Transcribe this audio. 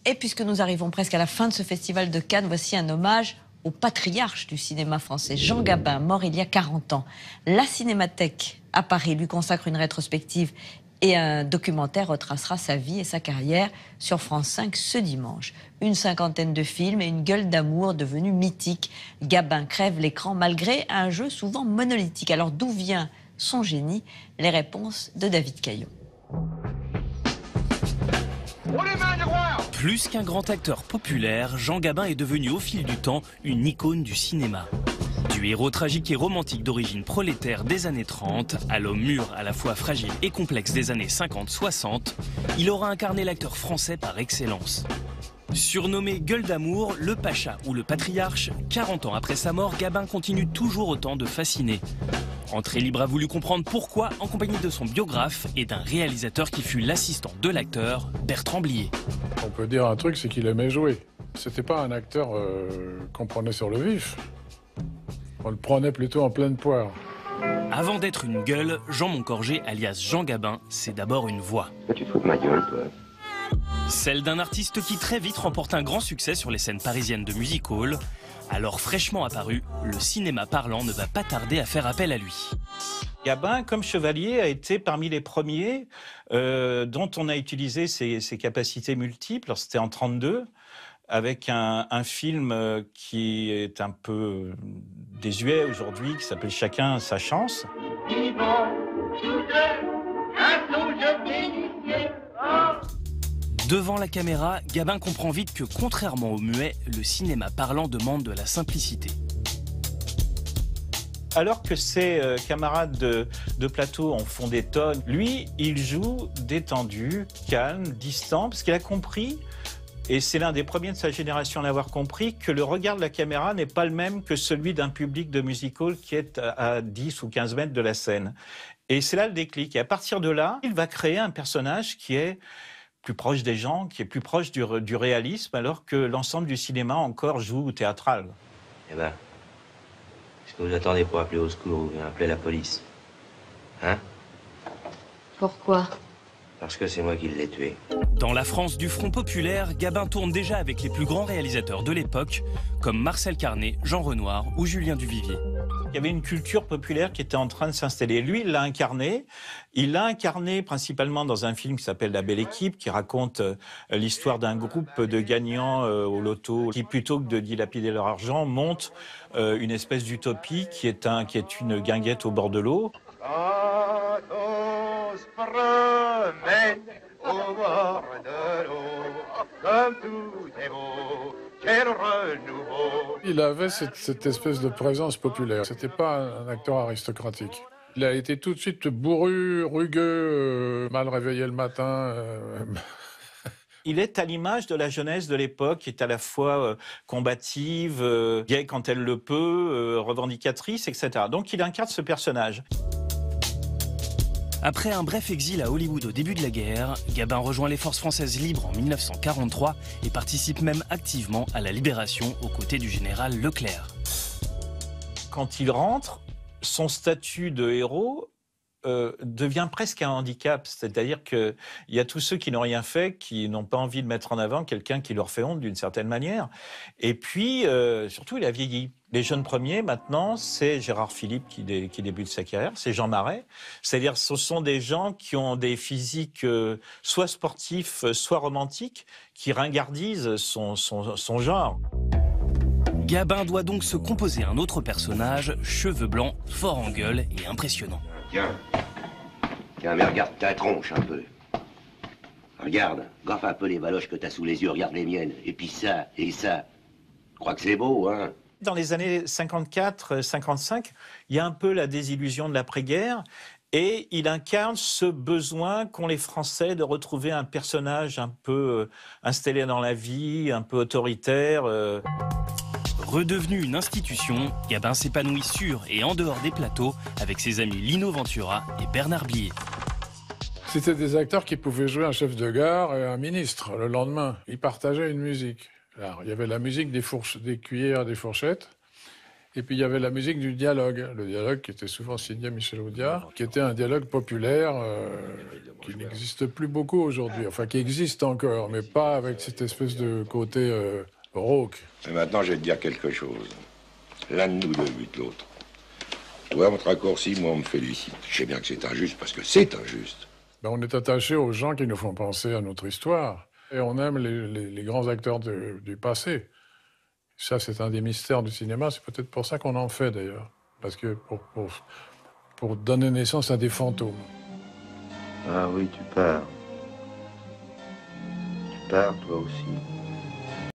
Et puisque nous arrivons presque à la fin de ce festival de Cannes, voici un hommage au patriarche du cinéma français, Jean Gabin, mort il y a 40 ans. La Cinémathèque à Paris lui consacre une rétrospective et un documentaire retracera sa vie et sa carrière sur France 5 ce dimanche. Une cinquantaine de films et une gueule d'amour devenue mythique. Gabin crève l'écran malgré un jeu souvent monolithique. Alors d'où vient son génie? Les réponses de David Caillot. Plus qu'un grand acteur populaire, Jean Gabin est devenu au fil du temps une icône du cinéma. Du héros tragique et romantique d'origine prolétaire des années 30 à l'homme mûr, à la fois fragile et complexe des années 50-60, il aura incarné l'acteur français par excellence. Surnommé Gueule d'amour, le Pacha ou le Patriarche, 40 ans après sa mort, Gabin continue toujours autant de fasciner. Entrée Libre a voulu comprendre pourquoi en compagnie de son biographe et d'un réalisateur qui fut l'assistant de l'acteur, Bertrand Blier. On peut dire un truc, c'est qu'il aimait jouer. C'était pas un acteur qu'on prenait sur le vif. On le prenait plutôt en pleine poire. Avant d'être une gueule, Jean Moncorgé, alias Jean Gabin, c'est d'abord une voix. Tu te fous de ma gueule, toi? Celle d'un artiste qui très vite remporte un grand succès sur les scènes parisiennes de music hall. Alors fraîchement apparu, le cinéma parlant ne va pas tarder à faire appel à lui. Gabin, comme chevalier, a été parmi les premiers dont on a utilisé ses capacités multiples. C'était en 1932, avec un film qui est un peu désuet aujourd'hui, qui s'appelle Chacun sa chance. Devant la caméra, Gabin comprend vite que, contrairement au muet, le cinéma parlant demande de la simplicité. Alors que ses camarades de plateau en font des tonnes, lui, il joue détendu, calme, distant, parce qu'il a compris, et c'est l'un des premiers de sa génération à l'avoir compris, que le regard de la caméra n'est pas le même que celui d'un public de music-hall qui est à 10 ou 15 mètres de la scène. Et c'est là le déclic. Et à partir de là, il va créer un personnage qui est plus proche des gens, qui est plus proche du réalisme, alors que l'ensemble du cinéma encore joue au théâtral. Eh ben, est-ce que vous attendez pour appeler au secours ou bien appeler la police? Hein? Pourquoi? Parce que c'est moi qui l'ai tué. Dans la France du Front populaire, Gabin tourne déjà avec les plus grands réalisateurs de l'époque, comme Marcel Carné, Jean Renoir ou Julien Duvivier. Il y avait une culture populaire qui était en train de s'installer. Lui, il l'a incarné. Il l'a incarné principalement dans un film qui s'appelle La Belle Équipe, qui raconte l'histoire d'un groupe de gagnants au loto qui, plutôt que de dilapider leur argent, montent une espèce d'utopie qui est une guinguette au bord de l'eau. Au bord de l'eau, comme tout est beau, quel renouveau. Il avait cette espèce de présence populaire. C'était pas un acteur aristocratique. Il a été tout de suite bourru, rugueux, mal réveillé le matin. Il est à l'image de la jeunesse de l'époque, qui est à la fois combative, gaie quand elle le peut, revendicatrice, etc. Donc il incarne ce personnage. Après un bref exil à Hollywood au début de la guerre, Gabin rejoint les forces françaises libres en 1943 et participe même activement à la libération aux côtés du général Leclerc. Quand il rentre, son statut de héros devient presque un handicap. C'est-à-dire qu'il y a tous ceux qui n'ont rien fait, qui n'ont pas envie de mettre en avant quelqu'un qui leur fait honte d'une certaine manière. Et puis, surtout, il a vieilli. Les jeunes premiers, maintenant, c'est Gérard Philippe qui débute sa carrière, c'est Jean Marais. C'est-à-dire ce sont des gens qui ont des physiques soit sportifs, soit romantiques, qui ringardisent son genre. Gabin doit donc se composer un autre personnage, cheveux blancs, fort en gueule et impressionnant. Tiens, mais regarde ta tronche un peu. Regarde, gaffe un peu les baloches que t'as sous les yeux, regarde les miennes. Et puis ça, et ça. Je crois que c'est beau, hein? Dans les années 54-55, il y a un peu la désillusion de l'après-guerre et il incarne ce besoin qu'ont les Français de retrouver un personnage un peu installé dans la vie, un peu autoritaire. Redevenu une institution, Gabin s'épanouit sur et en dehors des plateaux avec ses amis Lino Ventura et Bernard Blier. C'était des acteurs qui pouvaient jouer un chef de gare et un ministre le lendemain. Ils partageaient une musique. Alors, il y avait la musique des cuillères, des fourchettes. Et puis il y avait la musique du dialogue, le dialogue qui était souvent signé Michel Audiard, qui était un dialogue populaire qui n'existe plus beaucoup aujourd'hui, enfin qui existe encore, mais pas avec cette espèce de côté rauque. Et maintenant, je vais te dire quelque chose. L'un de nous deux bute l'autre. Toi, on te raccourcit, moi, on me félicite. Je sais bien que c'est injuste, parce que c'est injuste. Ben, on est attaché aux gens qui nous font penser à notre histoire. Et on aime les grands acteurs du passé. Ça, c'est un des mystères du cinéma. C'est peut-être pour ça qu'on en fait, d'ailleurs. Parce que pour donner naissance à des fantômes. Ah oui, tu pars. Tu pars, toi aussi.